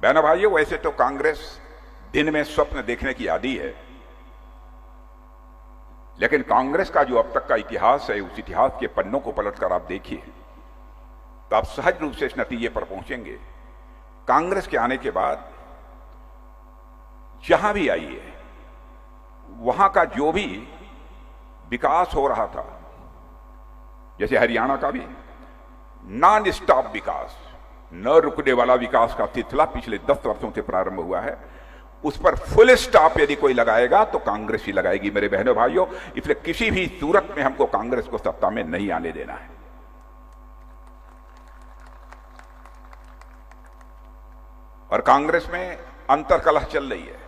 बहनों भाइयों, वैसे तो कांग्रेस दिन में स्वप्न देखने की आदी है, लेकिन कांग्रेस का जो अब तक का इतिहास है, उस इतिहास के पन्नों को पलटकर आप देखिए तो आप सहज रूप से इस नतीजे पर पहुंचेंगे। कांग्रेस के आने के बाद जहां भी आई है, वहां का जो भी विकास हो रहा था, जैसे हरियाणा का भी नॉन स्टॉप विकास, न रुकने वाला विकास का सिलसिला पिछले 10 वर्षों से प्रारंभ हुआ है, उस पर फुल स्टॉप यदि कोई लगाएगा तो कांग्रेस ही लगाएगी मेरे बहनों भाइयों। इसलिए किसी भी सूरत में हमको कांग्रेस को सत्ता में नहीं आने देना है। और कांग्रेस में अंतर्कलह चल रही है।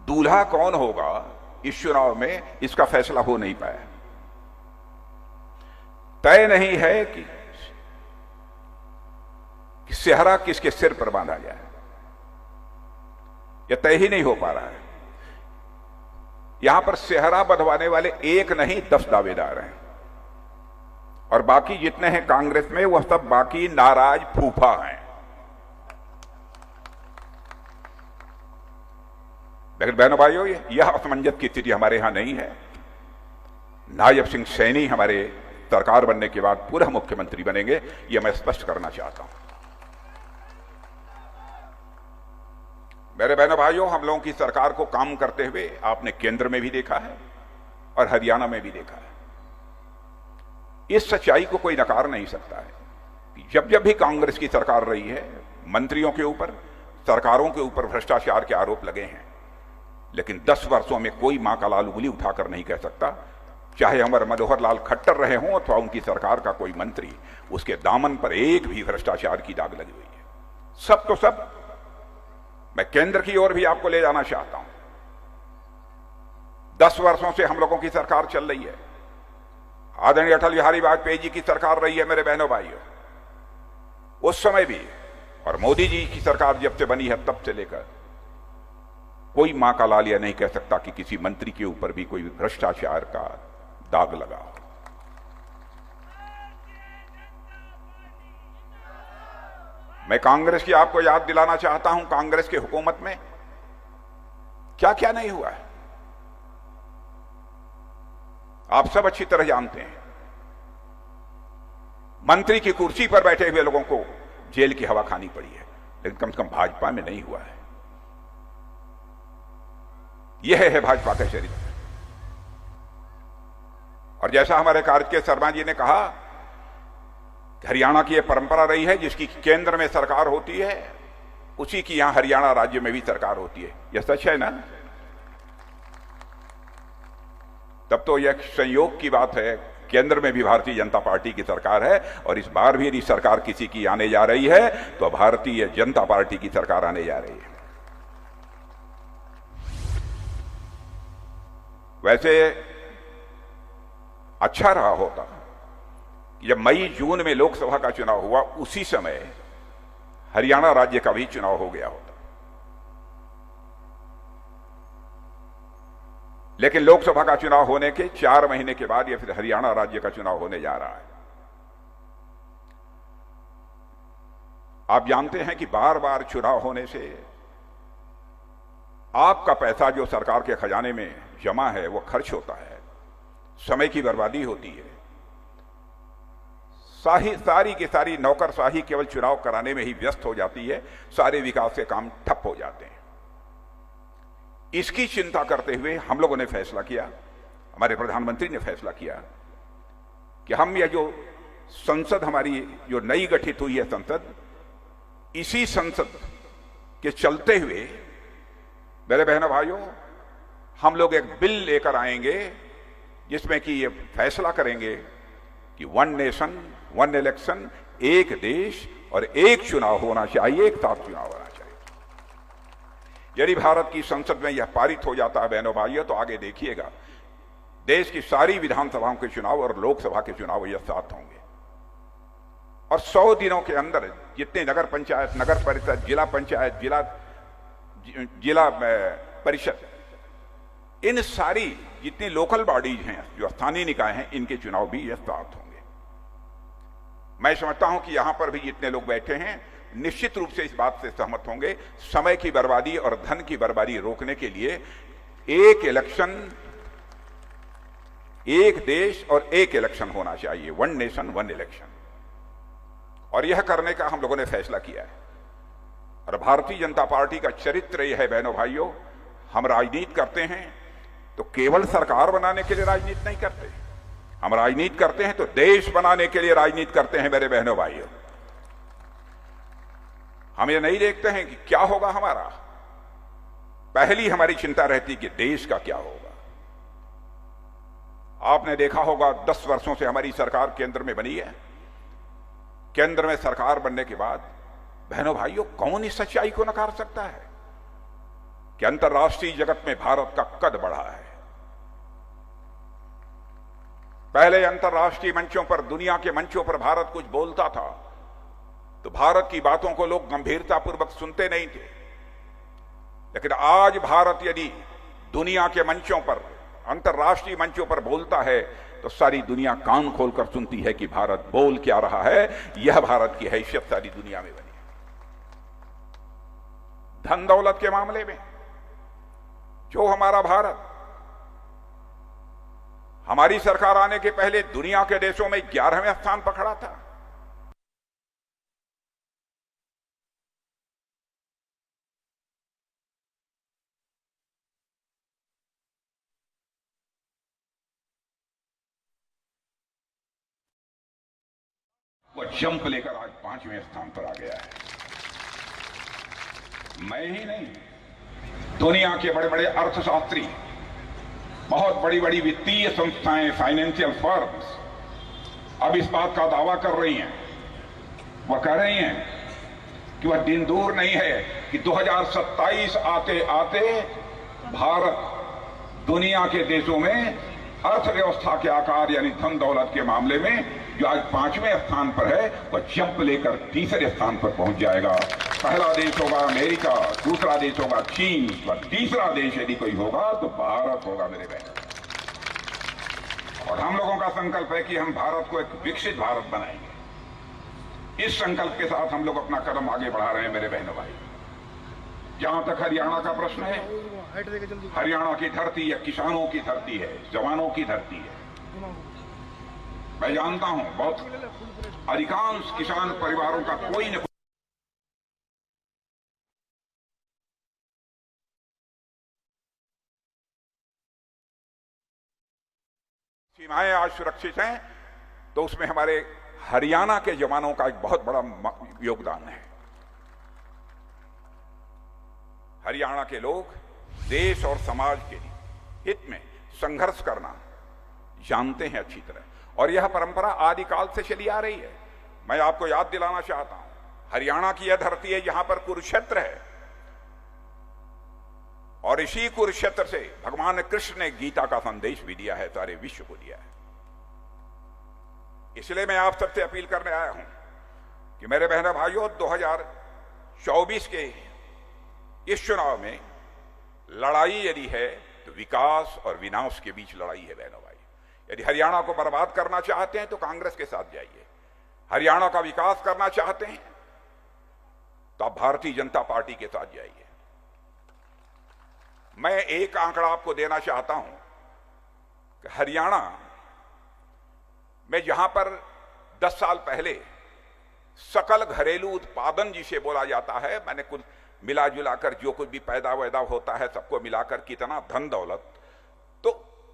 दूल्हा कौन होगा इस चुनाव में, इसका फैसला हो नहीं पाया। तय नहीं है कि सेहरा किसके सिर पर बांधा जाए, यह तय ही नहीं हो पा रहा है। यहां पर सेहरा बंधवाने वाले एक नहीं 10 दावेदार हैं, और बाकी जितने हैं कांग्रेस में वह सब बाकी नाराज फूफा हैं। लेकिन बहनों भाइयों, यह असमंजस की स्थिति हमारे यहां नहीं है। नायब सिंह सैनी हमारे सरकार बनने के बाद पूरा मुख्यमंत्री बनेंगे, यह मैं स्पष्ट करना चाहता हूं। मेरे बहनों भाइयों, हम लोगों की सरकार को काम करते हुए आपने केंद्र में भी देखा है और हरियाणा में भी देखा है। इस सच्चाई को कोई नकार नहीं सकता है कि जब जब भी कांग्रेस की सरकार रही है, मंत्रियों के ऊपर, सरकारों के ऊपर भ्रष्टाचार के आरोप लगे हैं, लेकिन 10 वर्षों में कोई मां का लाल उंगली उठाकर नहीं कह सकता, चाहे हमारे मनोहर लाल खट्टर रहे हों अथवा उनकी सरकार का कोई मंत्री, उसके दामन पर एक भी भ्रष्टाचार की दाग लगी हुई है। सब तो सब मैं केंद्र की ओर भी आपको ले जाना चाहता हूं। 10 वर्षों से हम लोगों की सरकार चल रही है। आदरणीय अटल बिहारी वाजपेयी जी की सरकार रही है मेरे बहनों भाइयों, उस समय भी, और मोदी जी की सरकार जब से बनी है तब से लेकर कोई मां का लाल यह नहीं कह सकता कि किसी मंत्री के ऊपर भी कोई भ्रष्टाचार का दाग लगा हो। मैं कांग्रेस की आपको याद दिलाना चाहता हूं, कांग्रेस की हुकूमत में क्या क्या नहीं हुआ है, आप सब अच्छी तरह जानते हैं। मंत्री की कुर्सी पर बैठे हुए लोगों को जेल की हवा खानी पड़ी है, लेकिन कम से कम भाजपा में नहीं हुआ है। यह है भाजपा का चरित्र। और जैसा हमारे कार्तिकेय शर्मा जी ने कहा, हरियाणा की यह परंपरा रही है, जिसकी केंद्र में सरकार होती है उसी की यहां हरियाणा राज्य में भी सरकार होती है। यह सच है ना? तब तो यह संयोग की बात है, केंद्र में भी भारतीय जनता पार्टी की सरकार है, और इस बार भी यदि सरकार किसी की आने जा रही है तो भारतीय जनता पार्टी की सरकार आने जा रही है। वैसे अच्छा रहा होता कि जब मई जून में लोकसभा का चुनाव हुआ, उसी समय हरियाणा राज्य का भी चुनाव हो गया होता। लेकिन लोकसभा का चुनाव होने के 4 महीने के बाद या फिर हरियाणा राज्य का चुनाव होने जा रहा है। आप जानते हैं कि बार बार चुनाव होने से आपका पैसा जो सरकार के खजाने में जमा है वो खर्च होता है, समय की बर्बादी होती है। सारी की सारी नौकरशाही केवल चुनाव कराने में ही व्यस्त हो जाती है, सारे विकास के काम ठप हो जाते हैं। इसकी चिंता करते हुए हम लोगों ने फैसला किया, हमारे प्रधानमंत्री ने फैसला किया कि हम यह जो संसद हमारी जो नई गठित हुई है संसद, इसी संसद के चलते हुए मेरे बहनों भाइयों, हम लोग एक बिल लेकर आएंगे जिसमें कि ये फैसला करेंगे कि 1 नेशन 1 इलेक्शन, एक देश और एक चुनाव होना चाहिए, एक साथ चुनाव होना चाहिए। यदि भारत की संसद में यह पारित हो जाता है बहनों भाइयों, तो आगे देखिएगा देश की सारी विधानसभाओं के चुनाव और लोकसभा के चुनाव यह साथ होंगे। और 100 दिनों के अंदर जितने नगर पंचायत, नगर परिषद, जिला पंचायत, जिला परिषद, इन सारी जितनी लोकल बॉडीज हैं, जो स्थानीय निकाय हैं, इनके चुनाव भी यह साथ होंगे। मैं समझता हूं कि यहां पर भी जितने लोग बैठे हैं निश्चित रूप से इस बात से सहमत होंगे, समय की बर्बादी और धन की बर्बादी रोकने के लिए एक इलेक्शन, एक देश और एक इलेक्शन होना चाहिए, वन नेशन वन इलेक्शन। और यह करने का हम लोगों ने फैसला किया है। और भारतीय जनता पार्टी का चरित्र यह है बहनों भाइयों, हम राजनीति करते हैं तो केवल सरकार बनाने के लिए राजनीति नहीं करते, हम राजनीति करते हैं तो देश बनाने के लिए राजनीति करते हैं मेरे बहनों भाइयों। हम ये नहीं देखते हैं कि क्या होगा हमारा, पहली हमारी चिंता रहती कि देश का क्या होगा। आपने देखा होगा 10 वर्षों से हमारी सरकार केंद्र में बनी है। केंद्र में सरकार बनने के बाद बहनों भाइयों कौन इस सच्चाई को नकार सकता है कि अंतर्राष्ट्रीय जगत में भारत का कद बढ़ा है। पहले अंतर्राष्ट्रीय मंचों पर, दुनिया के मंचों पर भारत कुछ बोलता था तो भारत की बातों को लोग गंभीरतापूर्वक सुनते नहीं थे। लेकिन आज भारत यदि दुनिया के मंचों पर, अंतर्राष्ट्रीय मंचों पर बोलता है तो सारी दुनिया कान खोलकर सुनती है कि भारत बोल क्या रहा है। यह भारत की हैसियत सारी दुनिया में बनी है। धन दौलत के मामले में जो हमारा भारत हमारी सरकार आने के पहले दुनिया के देशों में 11वें स्थान पर खड़ा था। वो जंप लेकर आज 5वें स्थान पर आ गया है। मैं ही नहीं, दुनिया के बड़े बड़े अर्थशास्त्री, बहुत बड़ी बड़ी वित्तीय संस्थाएं, फाइनेंशियल फर्म्स अब इस बात का दावा कर रही हैं, वह कह रही हैं कि वह दिन दूर नहीं है कि 2027 आते आते भारत दुनिया के देशों में अर्थव्यवस्था के आकार यानी धन दौलत के मामले में जो आज 5वें स्थान पर है वह जंप लेकर 3रे स्थान पर पहुंच जाएगा। पहला देश होगा अमेरिका, दूसरा देश होगा चीन, और तीसरा देश यदि कोई होगा तो भारत होगा मेरे बहन। और हम लोगों का संकल्प है कि हम भारत को एक विकसित भारत बनाएंगे। इस संकल्प के साथ हम लोग अपना कदम आगे बढ़ा रहे हैं मेरे बहनों भाई। जहां तक हरियाणा का प्रश्न है, हरियाणा की धरती यह किसानों की धरती है, जवानों की धरती है। मैं जानता हूं बहुत अधिकांश किसान परिवारों का कोई न सीमाएं आज सुरक्षित हैं तो उसमें हमारे हरियाणा के जवानों का एक बहुत बड़ा योगदान है। हरियाणा के लोग देश और समाज के हित में संघर्ष करना जानते हैं अच्छी तरह, और यह परंपरा आदिकाल से चली आ रही है। मैं आपको याद दिलाना चाहता हूं, हरियाणा की यह धरती है जहां पर कुरुक्षेत्र है, और इसी कुरुक्षेत्र से भगवान कृष्ण ने गीता का संदेश भी दिया है, सारे विश्व को दिया है। इसलिए मैं आप सबसे अपील करने आया हूं कि मेरे बहनों भाइयों, 2024 के इस चुनाव में लड़ाई यदि है तो विकास और विनाश के बीच लड़ाई है बहनों भाई। यदि हरियाणा को बर्बाद करना चाहते हैं तो कांग्रेस के साथ जाइए, हरियाणा का विकास करना चाहते हैं तो आप भारतीय जनता पार्टी के साथ जाइए। मैं एक आंकड़ा आपको देना चाहता हूं कि हरियाणा में जहां पर 10 साल पहले सकल घरेलू उत्पादन जिसे बोला जाता है, मैंने कुछ मिला जुलाकर जो कुछ भी पैदा वैदा होता है सबको मिलाकर कितना धन दौलत, तो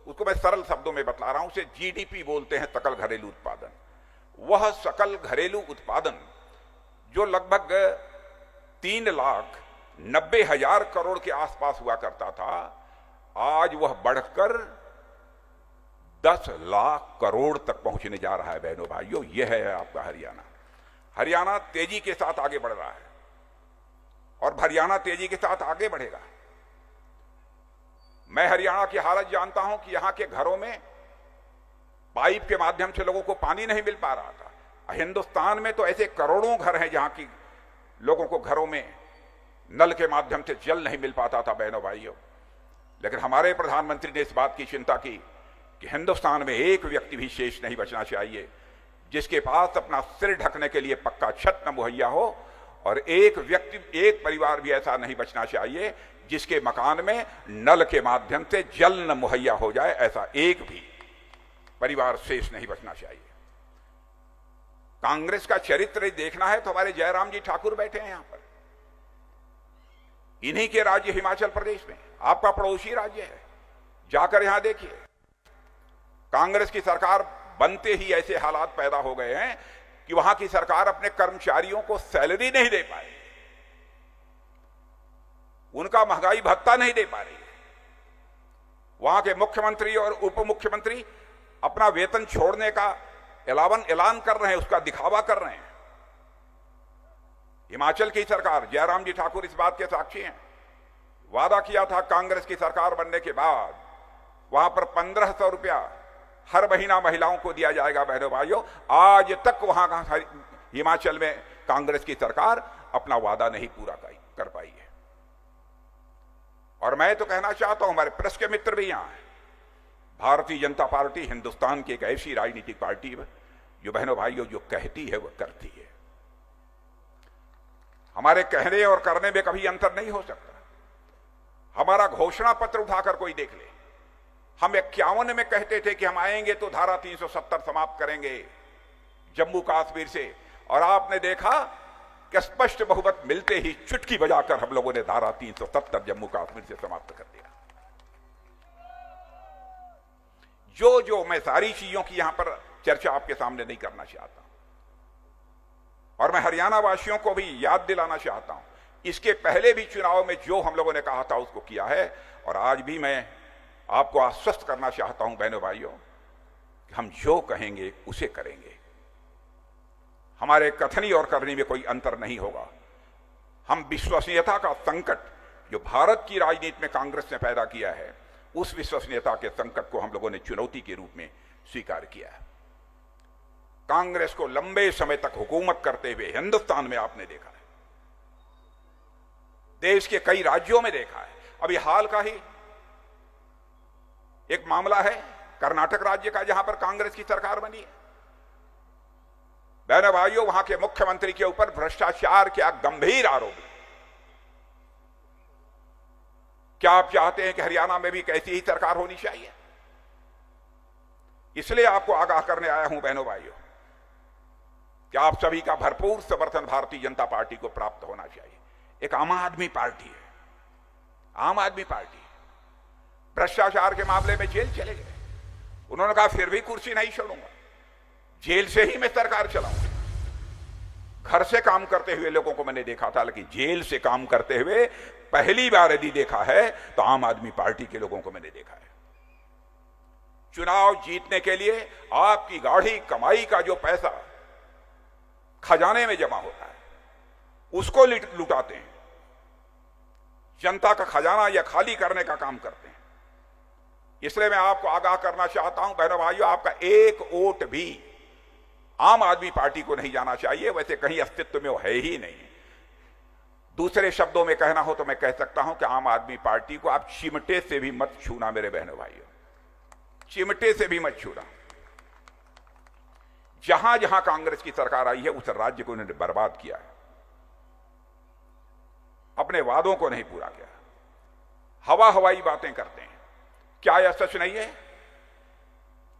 उसको मैं सरल शब्दों में बतला रहा हूं, उसे जीडीपी बोलते हैं, सकल घरेलू उत्पादन। वह सकल घरेलू उत्पादन जो लगभग 3,90,000 करोड़ के आसपास हुआ करता था, आज वह बढ़कर 10 लाख करोड़ तक पहुंचने जा रहा है बहनों भाइयों। यह है आपका हरियाणा। हरियाणा तेजी के साथ आगे बढ़ रहा है और हरियाणा तेजी के साथ आगे बढ़ेगा। मैं हरियाणा की हालत जानता हूं कि यहां के घरों में पाइप के माध्यम से लोगों को पानी नहीं मिल पा रहा था। हिंदुस्तान में तो ऐसे करोड़ों घर हैं जहां की लोगों को घरों में नल के माध्यम से जल नहीं मिल पाता था बहनों भाइयों। लेकिन हमारे प्रधानमंत्री ने इस बात की चिंता की कि हिंदुस्तान में एक व्यक्ति भी शेष नहीं बचना चाहिए जिसके पास अपना सिर ढकने के लिए पक्का छत न मुहैया हो और एक व्यक्ति, एक परिवार भी ऐसा नहीं बचना चाहिए जिसके मकान में नल के माध्यम से जल न मुहैया हो जाए, ऐसा एक भी परिवार शेष नहीं बचना चाहिए। कांग्रेस का चरित्र देखना है तो हमारे जयराम जी ठाकुर बैठे हैं यहां पर, इन्हीं के राज्य हिमाचल प्रदेश में, आपका पड़ोसी राज्य है, जाकर यहां देखिए। कांग्रेस की सरकार बनते ही ऐसे हालात पैदा हो गए हैं कि वहां की सरकार अपने कर्मचारियों को सैलरी नहीं दे पाई, उनका महंगाई भत्ता नहीं दे पा रही है। वहां के मुख्यमंत्री और उप मुख्यमंत्री अपना वेतन छोड़ने का ऐलान कर रहे हैं, उसका दिखावा कर रहे हैं। हिमाचल की सरकार, जयराम जी ठाकुर इस बात के साक्षी हैं, वादा किया था कांग्रेस की सरकार बनने के बाद वहां पर 1500 रुपया हर महीना महिलाओं को दिया जाएगा। बहनों भाइयों, आज तक वहां का हिमाचल में कांग्रेस की सरकार अपना वादा नहीं पूरा कर पाई है। और मैं तो कहना चाहता हूं, हमारे प्रेस के मित्र भी यहां हैं, भारतीय जनता पार्टी हिंदुस्तान की एक ऐसी राजनीतिक पार्टी है जो बहनों भाइयों जो कहती है वह करती है। हमारे कहने और करने में कभी अंतर नहीं हो सकता। हमारा घोषणा पत्र उठाकर कोई देख ले, हम 51 में कहते थे कि हम आएंगे तो धारा 370 समाप्त करेंगे जम्मू कश्मीर से, और आपने देखा कि स्पष्ट बहुमत मिलते ही चुटकी बजाकर हम लोगों ने धारा 370 जम्मू कश्मीर से समाप्त कर दिया। जो मैं सारी चीजों की यहां पर चर्चा आपके सामने नहीं करना चाहता, और मैं हरियाणा वासियों को भी याद दिलाना चाहता हूं, इसके पहले भी चुनाव में जो हम लोगों ने कहा था उसको किया है। और आज भी मैं आपको आश्वस्त करना चाहता हूं बहनों भाइयों, हम जो कहेंगे उसे करेंगे। हमारे कथनी और करनी में कोई अंतर नहीं होगा। हम विश्वसनीयता का संकट जो भारत की राजनीति में कांग्रेस ने पैदा किया है, उस विश्वसनीयता के संकट को हम लोगों ने चुनौती के रूप में स्वीकार किया है। कांग्रेस को लंबे समय तक हुकूमत करते हुए हिंदुस्तान में आपने देखा है, देश के कई राज्यों में देखा है। अभी हाल का ही एक मामला है कर्नाटक राज्य का, जहां पर कांग्रेस की सरकार बनी है। बहनों भाइयों, वहां के मुख्यमंत्री के ऊपर भ्रष्टाचार के गंभीर आरोप। क्या आप चाहते हैं कि हरियाणा में भी कैसी ही सरकार होनी चाहिए? इसलिए आपको आगाह करने आया हूं बहनों भाइयों कि आप सभी का भरपूर समर्थन भारतीय जनता पार्टी को प्राप्त होना चाहिए। एक आम आदमी पार्टी है, आम आदमी पार्टी भ्रष्टाचार के मामले में जेल चले गए। उन्होंने कहा फिर भी कुर्सी नहीं छोड़ूंगा, जेल से ही मैं सरकार चलाऊंगा। घर से काम करते हुए लोगों को मैंने देखा था, लेकिन जेल से काम करते हुए पहली बार यदि देखा है तो आम आदमी पार्टी के लोगों को मैंने देखा है। चुनाव जीतने के लिए आपकी गाढ़ी कमाई का जो पैसा खजाने में जमा होता है उसको लुटाते हैं, जनता का खजाना या खाली करने का काम करते हैं। इसलिए मैं आपको आगाह करना चाहता हूं बहनों भाइयों, आपका एक वोट भी आम आदमी पार्टी को नहीं जाना चाहिए। वैसे कहीं अस्तित्व में वो है ही नहीं। दूसरे शब्दों में कहना हो तो मैं कह सकता हूं कि आम आदमी पार्टी को आप चिमटे से भी मत छूना मेरे बहनों भाइयों, चिमटे से भी मत छूना। जहां जहां कांग्रेस की सरकार आई है उस राज्य को उन्होंने बर्बाद किया है, अपने वादों को नहीं पूरा किया, हवा हवाई बातें करते हैं। क्या यह सच नहीं है?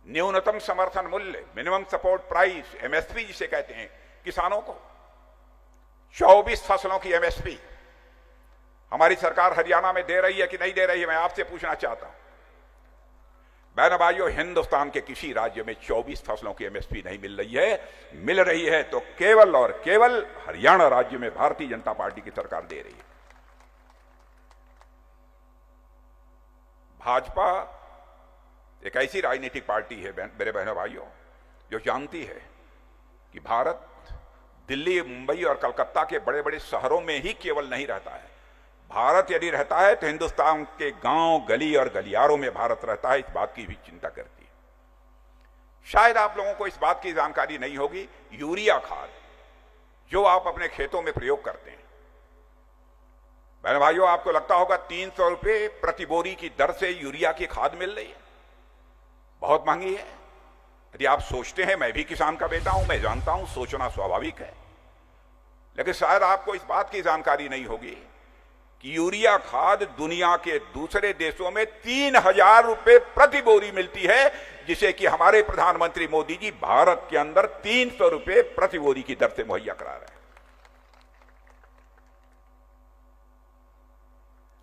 न्यूनतम समर्थन मूल्य, मिनिमम सपोर्ट प्राइस, एमएसपी जिसे कहते हैं, किसानों को 24 फसलों की एमएसपी हमारी सरकार हरियाणा में दे रही है कि नहीं दे रही है? मैं आपसे पूछना चाहता हूं बहनों भाइयों, हिंदुस्तान के किसी राज्य में 24 फसलों की एमएसपी नहीं मिल रही है। मिल रही है तो केवल और केवल हरियाणा राज्य में भारतीय जनता पार्टी की सरकार दे रही है। भाजपा एक ऐसी राजनीतिक पार्टी है मेरे बहनों भाइयों जो जानती है कि भारत दिल्ली, मुंबई और कलकत्ता के बड़े बड़े शहरों में ही केवल नहीं रहता है। भारत यदि रहता है तो हिंदुस्तान के गांव, गली और गलियारों में भारत रहता है। इस बात की भी चिंता करती है। शायद आप लोगों को इस बात की जानकारी नहीं होगी, यूरिया खाद जो आप अपने खेतों में प्रयोग करते हैं, बहन भाइयों, आपको लगता होगा 300 रुपए प्रति बोरी की दर से यूरिया की खाद मिल रही है। बहुत महंगी है। यदि आप सोचते हैं, मैं भी किसान का बेटा हूं, मैं जानता हूं, सोचना स्वाभाविक है, लेकिन शायद आपको इस बात की जानकारी नहीं होगी कि यूरिया खाद दुनिया के दूसरे देशों में 3,000 रुपए प्रति बोरी मिलती है, जिसे कि हमारे प्रधानमंत्री मोदी जी भारत के अंदर 300 रुपए प्रति बोरी की दर से मुहैया करा रहे हैं।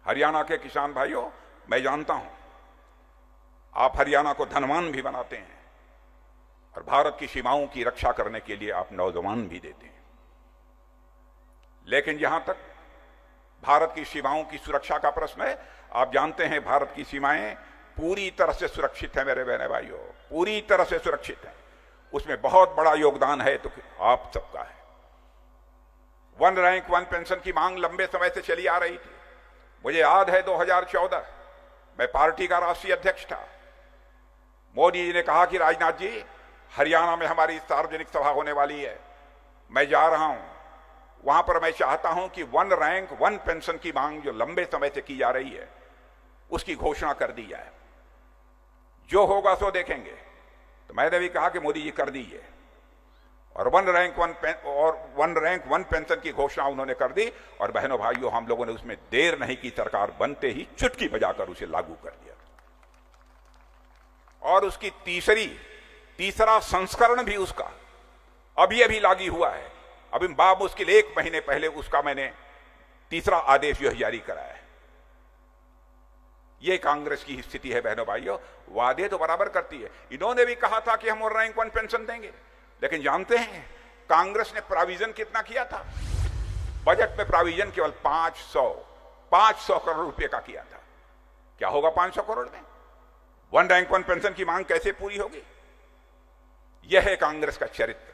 हरियाणा के किसान भाइयों, मैं जानता हूं आप हरियाणा को धनवान भी बनाते हैं और भारत की सीमाओं की रक्षा करने के लिए आप नौजवान भी देते हैं, लेकिन जहां तक भारत की सीमाओं की सुरक्षा का प्रश्न है, आप जानते हैं भारत की सीमाएं पूरी तरह से सुरक्षित है मेरे बहने भाइयों, पूरी तरह से सुरक्षित है। उसमें बहुत बड़ा योगदान है तो आप सबका है। वन रैंक वन पेंशन की मांग लंबे समय से चली आ रही थी। मुझे याद है 2014 मैं पार्टी का राष्ट्रीय अध्यक्ष था। मोदी जी ने कहा कि राजनाथ जी, हरियाणा में हमारी सार्वजनिक सभा होने वाली है, मैं जा रहा हूं, वहां पर मैं चाहता हूं कि वन रैंक वन पेंशन की मांग जो लंबे समय से की जा रही है उसकी घोषणा कर दी जाए, जो होगा सो देखेंगे। तो मैंने भी कहा कि मोदी जी कर दीजिए, और वन रैंक वन पेंशन की घोषणा उन्होंने कर दी। और बहनों भाइयों, हम लोगों ने उसमें देर नहीं की, सरकार बनते ही चुटकी बजाकर उसे लागू कर दिया। और उसकी तीसरा संस्करण भी उसका अभी लागू हुआ है। अभी बामुश्किल 1 महीने पहले उसका मैंने तीसरा आदेश जो जारी कराया है। यह कांग्रेस की स्थिति है बहनों भाइयों, वादे तो बराबर करती है। इन्होंने भी कहा था कि हम वन रैंक वन पेंशन देंगे, लेकिन जानते हैं कांग्रेस ने प्रोविजन कितना किया था? बजट में प्रोविजन केवल 500 करोड़ रुपए का किया था। क्या होगा 500 करोड़ में? वन रैंक वन पेंशन की मांग कैसे पूरी होगी? यह है कांग्रेस का चरित्र।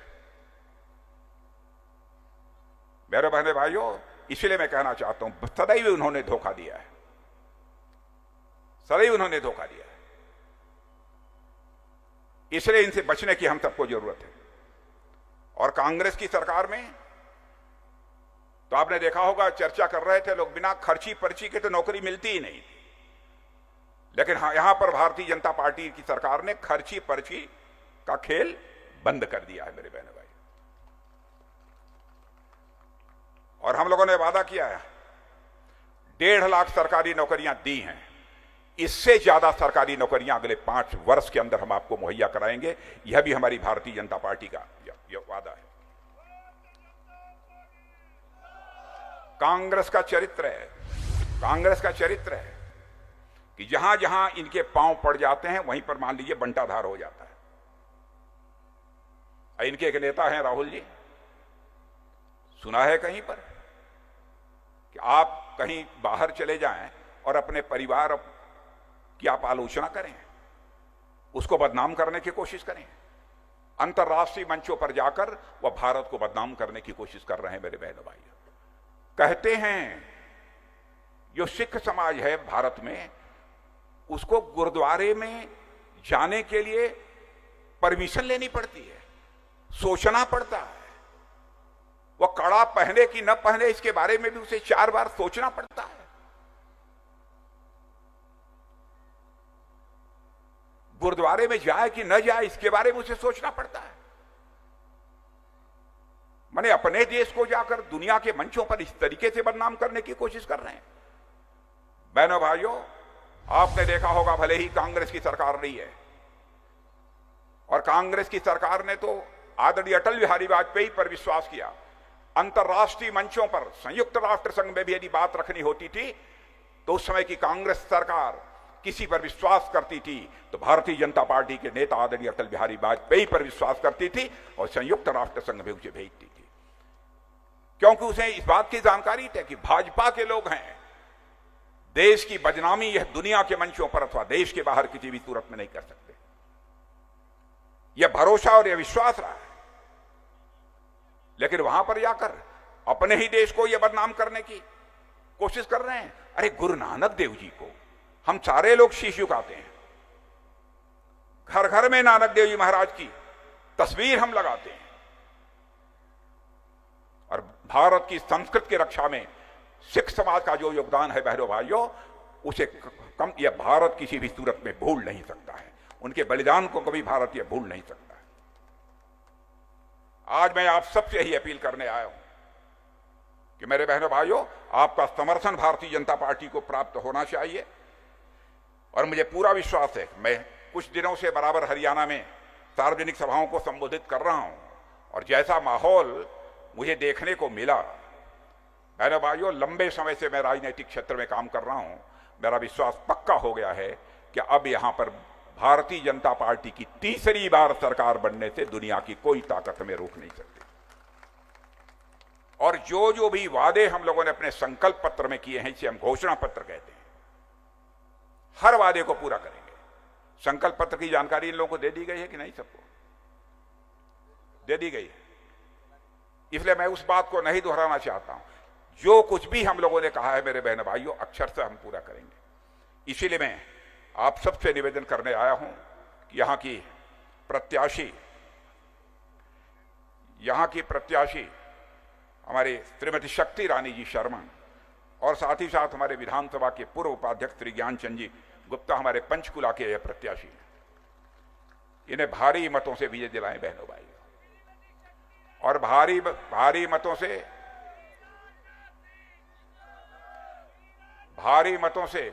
मेरे बहने भाइयों, इसलिए मैं कहना चाहता हूं, सदैव उन्होंने धोखा दिया है, सदैव उन्होंने धोखा दिया है। इसलिए इनसे बचने की हम सबको जरूरत है। और कांग्रेस की सरकार में तो आपने देखा होगा, चर्चा कर रहे थे लोग, बिना खर्ची पर्ची के तो नौकरी मिलती ही नहीं थी। लेकिन यहां पर भारतीय जनता पार्टी की सरकार ने खर्ची पर्ची का खेल बंद कर दिया है मेरे बहनों भाई। और हम लोगों ने वादा किया है, 1.5 लाख सरकारी नौकरियां दी हैं, इससे ज्यादा सरकारी नौकरियां अगले 5 वर्ष के अंदर हम आपको मुहैया कराएंगे। यह भी हमारी भारतीय जनता पार्टी का यह वादा है। कांग्रेस का चरित्र है, कांग्रेस का चरित्र है कि जहां जहां इनके पांव पड़ जाते हैं वहीं पर मान लीजिए बंटाधार हो जाता है। इनके एक नेता हैं राहुल जी, सुना है कहीं पर कि आप कहीं बाहर चले जाएं और अपने परिवार की आप आलोचना करें, उसको बदनाम करने की कोशिश करें, अंतर्राष्ट्रीय मंचों पर जाकर वह भारत को बदनाम करने की कोशिश कर रहे हैं मेरे बहनों भाइयों। कहते हैं जो सिख समाज है भारत में, उसको गुरुद्वारे में जाने के लिए परमिशन लेनी पड़ती है, सोचना पड़ता है। वह कड़ा पहने कि न पहने इसके बारे में भी उसे 4 बार सोचना पड़ता है। गुरुद्वारे में जाए कि न जाए इसके बारे में उसे सोचना पड़ता है। माने अपने देश को जाकर दुनिया के मंचों पर इस तरीके से बदनाम करने की कोशिश कर रहे हैं। बहनों भाइयों, आपने देखा होगा, भले ही कांग्रेस की सरकार रही है और कांग्रेस की सरकार ने तो आदरणीय अटल बिहारी वाजपेयी पर विश्वास किया। अंतर्राष्ट्रीय मंचों पर, संयुक्त राष्ट्र संघ में भी यदि बात रखनी होती थी तो उस समय की कांग्रेस सरकार किसी पर विश्वास करती थी तो भारतीय जनता पार्टी के नेता आदरणीय अटल बिहारी वाजपेयी पर विश्वास करती थी और संयुक्त राष्ट्र संघ में उसे भेजती थी, क्योंकि उसे इस बात की जानकारी थी कि भाजपा के लोग हैं। देश की बदनामी यह दुनिया के मंचों पर अथवा देश के बाहर किसी भी सूरत में नहीं कर सकते। यह भरोसा और यह विश्वास रहा है। लेकिन वहां पर जाकर अपने ही देश को यह बदनाम करने की कोशिश कर रहे हैं। अरे गुरु नानक देव जी को हम सारे लोग शीश झुकाते हैं, घर घर में नानक देव जी महाराज की तस्वीर हम लगाते हैं, और भारत की संस्कृति की रक्षा में सिख समाज का जो योगदान है बहनों भाइयों, उसे कम यह भारत किसी भी सूरत में भूल नहीं सकता है। उनके बलिदान को कभी भारत यह भूल नहीं सकता है। आज मैं आप सबसे ही अपील करने आया हूं कि मेरे बहनों भाइयों, आपका समर्थन भारतीय जनता पार्टी को प्राप्त होना चाहिए। और मुझे पूरा विश्वास है, मैं कुछ दिनों से बराबर हरियाणा में सार्वजनिक सभाओं को संबोधित कर रहा हूं, और जैसा माहौल मुझे देखने को मिला, बहनों भाइयों, लंबे समय से मैं राजनीतिक क्षेत्र में काम कर रहा हूं, मेरा विश्वास पक्का हो गया है कि अब यहां पर भारतीय जनता पार्टी की तीसरी बार सरकार बनने से दुनिया की कोई ताकत हमें रोक नहीं सकती। और जो जो भी वादे हम लोगों ने अपने संकल्प पत्र में किए हैं, इसे हम घोषणा पत्र कहते हैं, हर वादे को पूरा करेंगे। संकल्प पत्र की जानकारी इन लोगों को दे दी गई है कि नहीं? सबको दे दी गई है, इसलिए मैं उस बात को नहीं दोहराना चाहता हूं। जो कुछ भी हम लोगों ने कहा है मेरे बहन भाइयों, अक्षर से हम पूरा करेंगे। इसीलिए मैं आप सबसे निवेदन करने आया हूं कि यहां की प्रत्याशी हमारी श्रीमती शक्ति रानी जी शर्मा, और साथ ही साथ हमारे विधानसभा के पूर्व उपाध्यक्ष श्री ज्ञानचंद जी गुप्ता, हमारे पंचकुला के यह प्रत्याशी, इन्हें भारी मतों से विजय दिलाएं बहनों भाई, और भारी मतों से